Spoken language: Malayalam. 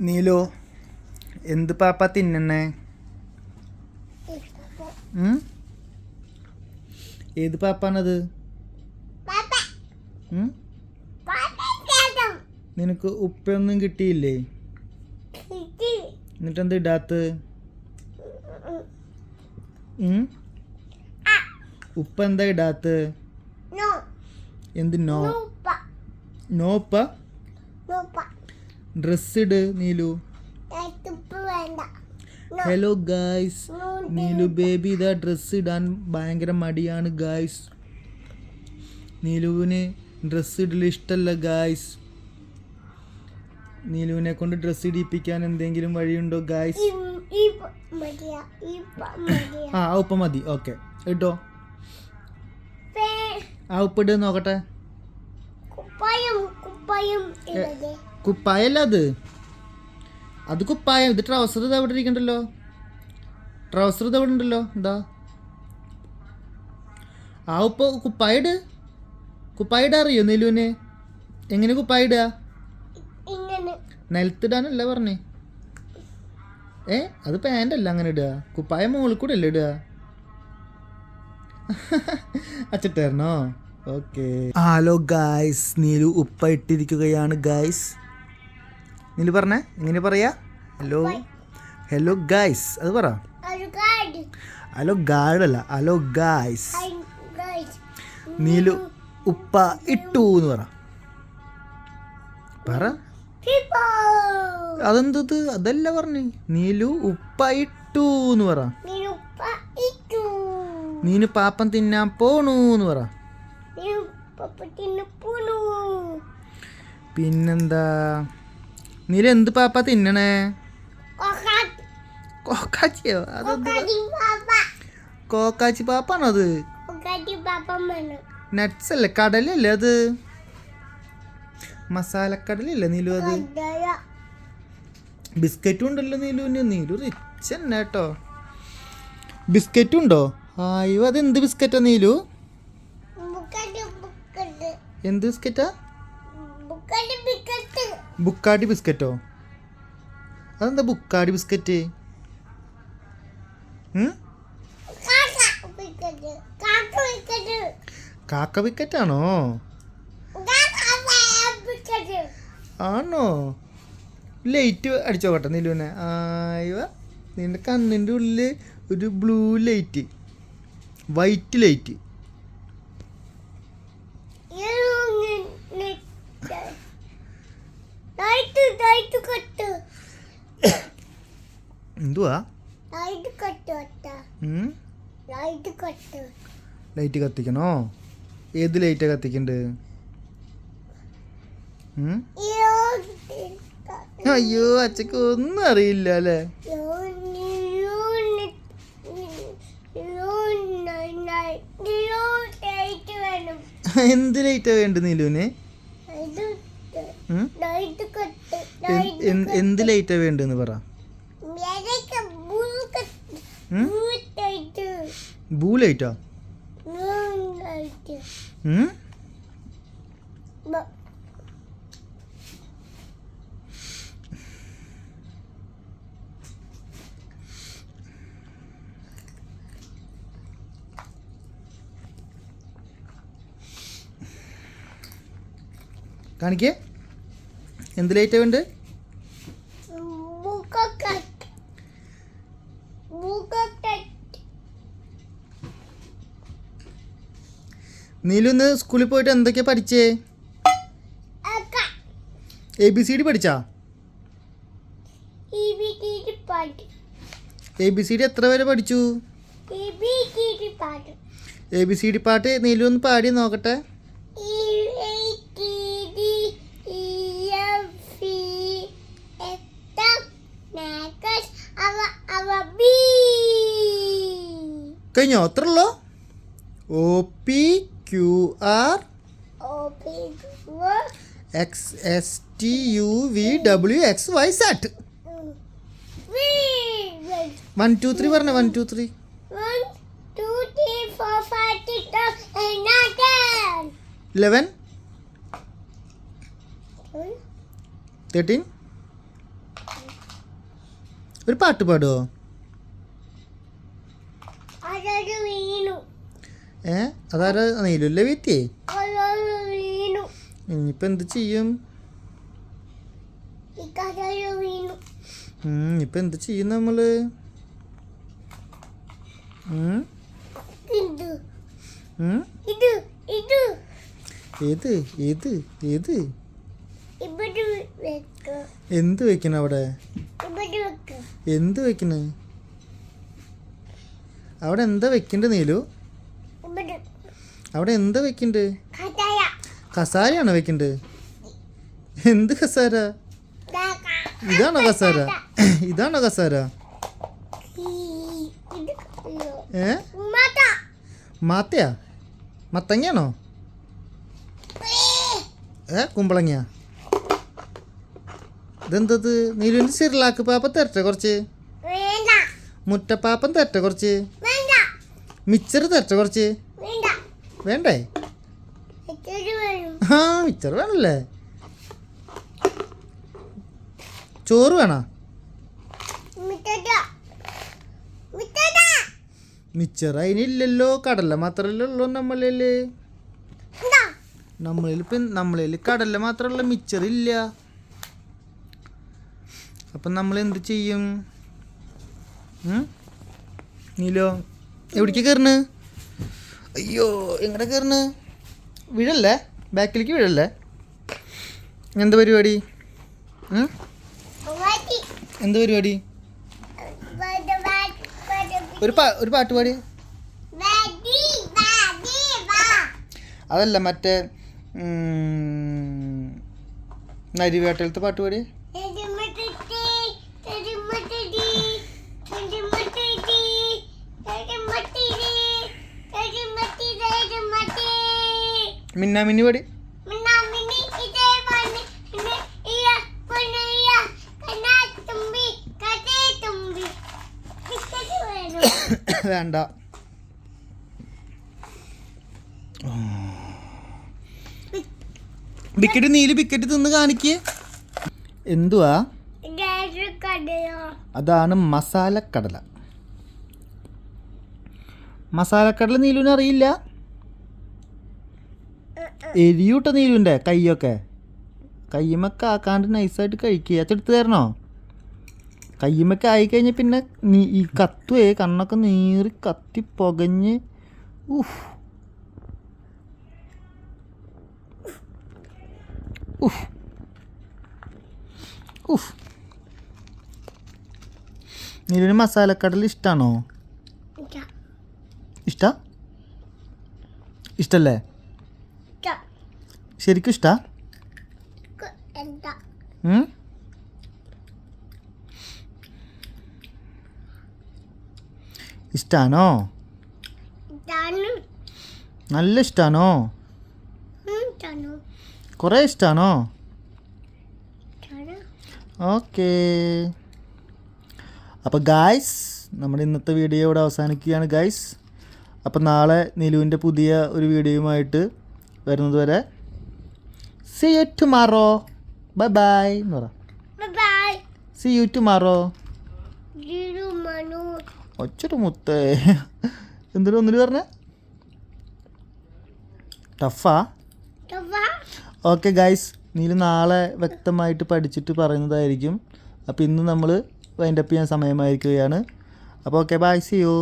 നീലോ എന്ത് പാപ്പ തിന്നണേ? ഏത് പാപ്പാണത്? നിനക്ക് ഉപ്പൊന്നും കിട്ടിയില്ലേ? എന്നിട്ടെന്ത് ഇടാത്ത? ഉപ്പ എന്താ ഇടാത്ത? എന്ത് നോ? നോപ്പ? ഡ്രസ് ഇട് Neelu. Hello guys, Neelu baby ഇതാ ഡ്രസ്സ് ഇടാൻ ഭയങ്കര മടിയാണ് ഗായ്സ്. നീലുവിന് ഡ്രസ്സ് ഇടൽ ഇഷ്ടമല്ല ഗായ്സ്. നീലുവിനെ കൊണ്ട് ഡ്രസ്സ് ഇടിപ്പിക്കാൻ എന്തെങ്കിലും വഴിയുണ്ടോ ഗായ്സ്? ആ ഉപ്പ മതി. ഓക്കെ ഇട്ടോ. ആ ഉപ്പിട് നോക്കട്ടെ. കുപ്പായല്ല അത് കുപ്പായം. ഇത് ട്രൗസർ ഇത് അവിടെ ഇരിക്കണ്ടല്ലോ. ട്രൗസർ ഇത് അവിടെ ഉണ്ടല്ലോ. എന്താ ആ ഉപ്പ കുപ്പായിട്. കുപ്പായിട അറിയോ നീലുവിന്? എങ്ങനെ കുപ്പായിടുക? നിലത്തിടാനല്ല പറഞ്ഞേ. അത് പാൻ്റല്ല അങ്ങനെ ഇടുക. കുപ്പായ മുകളിൽ കൂടെ അല്ലേ ഇടുക? അച്ചിട്ടായിരുന്നോ? ഓക്കെ. ഹലോ ഗായ്സ്, നീലു ഉപ്പ ഇട്ടിരിക്കുകയാണ് ഗായ്സ്. നീലു പറഞ്ഞേ എങ്ങനെ പറയാ? ഹലോ ഗായ്സ് അത് പറ. ഹലോ ഗാഡല്ല, ഹലോ ഗായ്സ്. നീലു ഉപ്പ ഇട്ടു എന്ന് പറ. അതെന്തത്? അതല്ല പറഞ്ഞേ. നീലു ഉപ്പ ഇട്ടു എന്ന് പറ. നീനു പാപ്പം തിന്നാൻ പോണു എന്ന് പറ. പിന്നെന്താ? നീല എന്ത് പാപ്പ തിന്നണേ? കോക്കാച്ചിയോ? കോക്കാച്ചി പാപ്പാണോ അത്? നട്ട്സ് അല്ലേ, കടലല്ലേ അത്? മസാലക്കടലല്ലേ നീലു അത്? ബിസ്ക്കറ്റും ഉണ്ടല്ലോ നീലുവിന്. നീലു റിച്ച് തന്നെ കേട്ടോ. ബിസ്ക്കറ്റും ഉണ്ടോ? അയ്യോ, അതെന്ത് ബിസ്ക്കറ്റാ നീലു? എന്ത് ബിസ്ക്കറ്റാ? ബുക്കാടി ബിസ്ക്കറ്റോ? അതെന്താ ബുക്കാടി ബിസ്ക്കറ്റ്? കാക്ക ബിസ്ക്കറ്റാണോ? ആണോ? ലൈറ്റ് അടിച്ചോക്കട്ടെ നീലുവിനെ. ആയിവ, നിന്റെ കണ്ണിൻ്റെ ഉള്ളിൽ ഒരു ബ്ലൂ ലൈറ്റ്, വൈറ്റ് ലൈറ്റ്. എന്തുവാ? ലൈറ്റ് കത്തിക്കണോ? ഏത് ലൈറ്റാ കത്തിക്കണ്ട്? അയ്യോ, അച്ഛക്ക് ഒന്നും അറിയില്ല അല്ലേ? എന്ത് ലൈറ്റാ വേണ്ട നീലുവിന്? എന്ത് ലൈറ്റാ വേണ്ടെന്ന് പറ. ബൂ ലൈറ്റാ? കാണിക്കേ, എന്ത് ലൈറ്റാ വേണ്ട? നീലു ഇന്ന് സ്കൂളിൽ പോയിട്ട് എന്തൊക്കെയാ പഠിച്ചേ? ABCD പഠിച്ചാ? ABCD എത്ര വരെ പഠിച്ചു? ABCD പാട്ട് നീലു ഒന്ന് പാടി നോക്കട്ടെ. കഴിഞ്ഞോ? അത്ര ഉള്ളോ? OPQR XSTUVWXYZ. 1 2 3 പറഞ്ഞ. 1 2 3. 1 2 3 4 5 6 7 8 9 10 11 13 ഒരു പാട്ട് പാടുമോ? അതൊരു വീണു. അതാരാ? നീലുല്ലേ വീട്ടിയേ? അതൊരു വീണു. ഇനിയിപ്പോൾ എന്ത് ചെയ്യും? ഇതൊരു വീണു. ഇപ്പം എന്ത് ചെയ്യും നമ്മൾ? ഇത് ഇത് ഇത് ഏത് ഏത് ഏത് ഇവിടെ വെക്ക്. എന്ത് വെക്കണം അവിടെ? ഇവിടെ വെക്ക്. എന്ത് വെക്കണ് അവിടെ? എന്താ വെക്കണ്ട് നീലു? ഇവിടെ അവിടെ എന്താ വെക്കണ്ട്? കഥായ. കസാരയാണോ വെക്കണ്ട്? എന്ത് കസാര? ഇതാണോ കസാര? ഇതാണോ കസാര? മാത്തയാ? മത്തങ്ങയാണോ? കുമ്പളങ്ങ? ഇതെന്തത്? നീലുവിൻ്റെ സിറിലാക്ക് പാപ്പ തരട്ടെ കുറച്ച്? വേണ്ട മുട്ടപ്പാപ്പൻ തരട്ടെ കുറച്ച്? വേണ്ട മിച്ചർ തരട്ടെ കുറച്ച്? വേണ്ട. വേണ്ടേ? ഇതൊരു വേണം. ആ മിച്ചർ വേണല്ലേ? ചോറ് വേണോ? മിഠായി മിഠായി മിച്ചർ അതിനില്ലല്ലോ, കടല മാത്രമല്ലേ ഉള്ളൂ നമ്മളിൽ. എന്താ നമ്മളിൽ കടല മാത്രമല്ല, മിച്ചർ ഇല്ല. അപ്പം നമ്മൾ എന്ത് ചെയ്യും? നീലോ എവിടേക്ക് കയറണ്? അയ്യോ എങ്ങടെ കയറണ്? വീഴല്ലേ? ബാക്കിലേക്ക് വീഴല്ലേ? എന്താ പരിപാടി? വാടി എന്ത് പരിപാടി? വാടി വാടി ഒരു പാട്ട് പാടി. വാടി വാടി വാ. അതല്ല, മറ്റേ നരിവേട്ടലത്തെ പാട്ട് പാടി. മിന്നാമിന്നി പാടി. വേണ്ട. ബിക്കറ്റ് നീല് ബിക്കറ്റ് തിന്ന് കാണിക്ക്. എന്തുവാ? അതാണ് മസാലക്കടല. മസാലക്കടല നീലുവിന് അറിയില്ല? എരിയൂട്ട നീലുവിൻ്റെ കയ്യൊക്കെ. കയ്യുമൊക്കെ ആക്കാണ്ട് നൈസായിട്ട് കഴിക്കുക. അച്ചെടുത്ത് തരണോ? കയ്യുമൊക്കെ ആയിക്കഴിഞ്ഞാൽ പിന്നെ ഈ കത്തുവേ, കണ്ണൊക്കെ നീറി കത്തി പുകഞ്ഞ്. ഉഫ് ഉഫ് ഉഫ്. നീലുവിന് മസാലക്കടല ഇഷ്ടമാണോ? ഇഷ്ടല്ലേ? ശരിക്കും ഇഷ്ടാ? ഇഷ്ടാണോ? നല്ല ഇഷ്ടാണോ? കുറേ ഇഷ്ടാണോ? ഓക്കേ. അപ്പോൾ ഗായ്സ്, നമ്മുടെ ഇന്നത്തെ വീഡിയോ ഇവിടെ അവസാനിക്കുകയാണ് ഗായ്സ്. അപ്പോൾ നാളെ നിലുവിൻ്റെ പുതിയ ഒരു വീഡിയോയുമായിട്ട് വരുന്നത് വരെ see you tomorrow. Bye bye എന്ന് പറ. Bye. See you tomorrow. ഒച്ചൊരു മുത്തേ. എന്തിനും ഒന്നിന് പറഞ്ഞേ? ടഫാ? ഓക്കെ ഗൈസ്, നീല് നാളെ വ്യക്തമായിട്ട് പഠിച്ചിട്ട് പറയുന്നതായിരിക്കും. അപ്പോൾ ഇന്ന് നമ്മൾ വൈൻഡപ്പ് ചെയ്യാൻ സമയമായിരിക്കുകയാണ്. അപ്പോൾ ഓക്കെ, ബൈ, സി യു.